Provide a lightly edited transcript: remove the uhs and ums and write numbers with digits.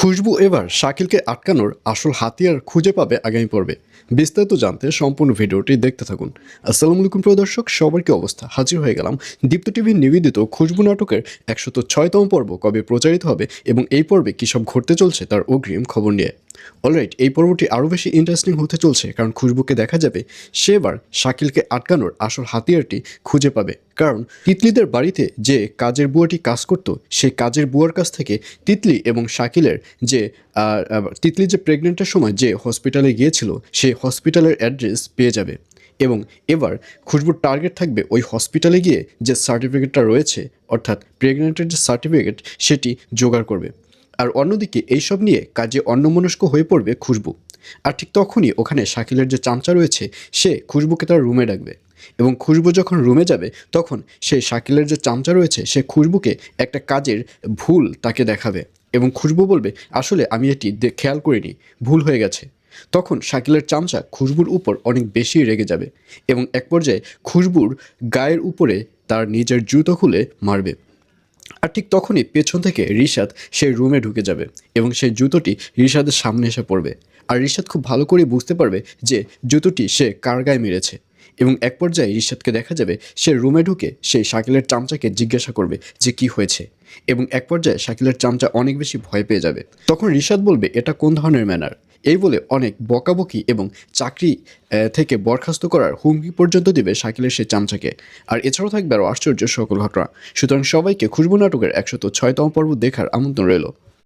খুশবু এবার শাকিলকে আটকানোর আসল হাতিয়ার খুঁজে পাবে আগামী পর্বে। বিস্তারিত জানতে সম্পূর্ণ ভিডিওটি দেখতে থাকুন। আসসালামু আলাইকুম প্রিয় দর্শক, সবার কি অবস্থা? হাজির হয়ে গেলাম দীপ্ত টিভির নিবেদিত খুশবু নাটকের 106তম পর্ব কবে প্রচারিত হবে এবং এই পর্বে কী সব ঘটতে চলছে তার অগ্রিম খবর নিয়ে। অলরাইট, এই পর্বটি আরও বেশি ইন্টারেস্টিং হতে চলছে, কারণ খুশবুকে দেখা যাবে সে এবার শাকিলকে আটকানোর আসল হাতিয়ারটি খুঁজে পাবে। কারণ তিতলিদের বাড়িতে যে কাজের বুয়াটি কাজ করত, সেই কাজের বুয়ার কাছ থেকে তিতলি এবং শাকিলের যে তিতলি যে প্রেগনেন্টের সময় যে হসপিটালে গিয়েছিল সেই হসপিটালের অ্যাড্রেস পেয়ে যাবে। এবং এবার খুশবুর টার্গেট থাকবে ওই হসপিটালে গিয়ে যে সার্টিফিকেটটা রয়েছে, অর্থাৎ প্রেগনেন্টের যে সার্টিফিকেট, সেটি জোগাড় করবে। আর অন্যদিকে এইসব নিয়ে কাজে অন্যমনস্ক হয়ে পড়বে খুশবু। আর ঠিক তখনই ওখানে শাকিলের যে চামচা রয়েছে সে খুশবুকে তার রুমে ডাকবে। এবং খুশবু যখন রুমে যাবে তখন সেই শাকিলের যে চামচা রয়েছে সে খুশবুকে একটা কাজের ভুল তাকে দেখাবে। এবং খুশবু বলবে, আসলে আমি এটি খেয়াল করিনি, ভুল হয়ে গেছে। তখন শাকিলের চামচা খুশবুর উপর অনেক বেশি রেগে যাবে এবং এক পর্যায়ে খুশবুর গায়ের উপরে তার নিজের জুতো খুলে মারবে। আর ঠিক তখনই পেছন থেকে রিশাদ সেই রুমে ঢুকে যাবে এবং সেই জুতোটি রিশাদের সামনে এসে পড়বে। আর রিশাদ খুব ভালো করে বুঝতে পারবে যে জুতোটি সে কার গায়ে মেরেছে। এবং এক পর্যায়ে রিশাদকে দেখা যাবে সে রুমে ঢুকে সেই শাকিলের চামচাকে জিজ্ঞাসা করবে যে কি হয়েছে। এবং এক পর্যায়ে শাকিলের চামচা অনেক বেশি ভয় পেয়ে যাবে। তখন রিশাদ বলবে, এটা কোন ধরনের ম্যানার? এই বলে অনেক বকাবকি এবং চাকরি থেকে বরখাস্ত করার হুমকি পর্যন্ত দিবে শাকিলের সেই চামচাকে। আর এছাড়াও থাকবে আরও আশ্চর্য সকল ঘটনা। সুতরাং সবাইকে খুশবু নাটকের 106তম পর্ব দেখার আমন্ত্রণ রইল।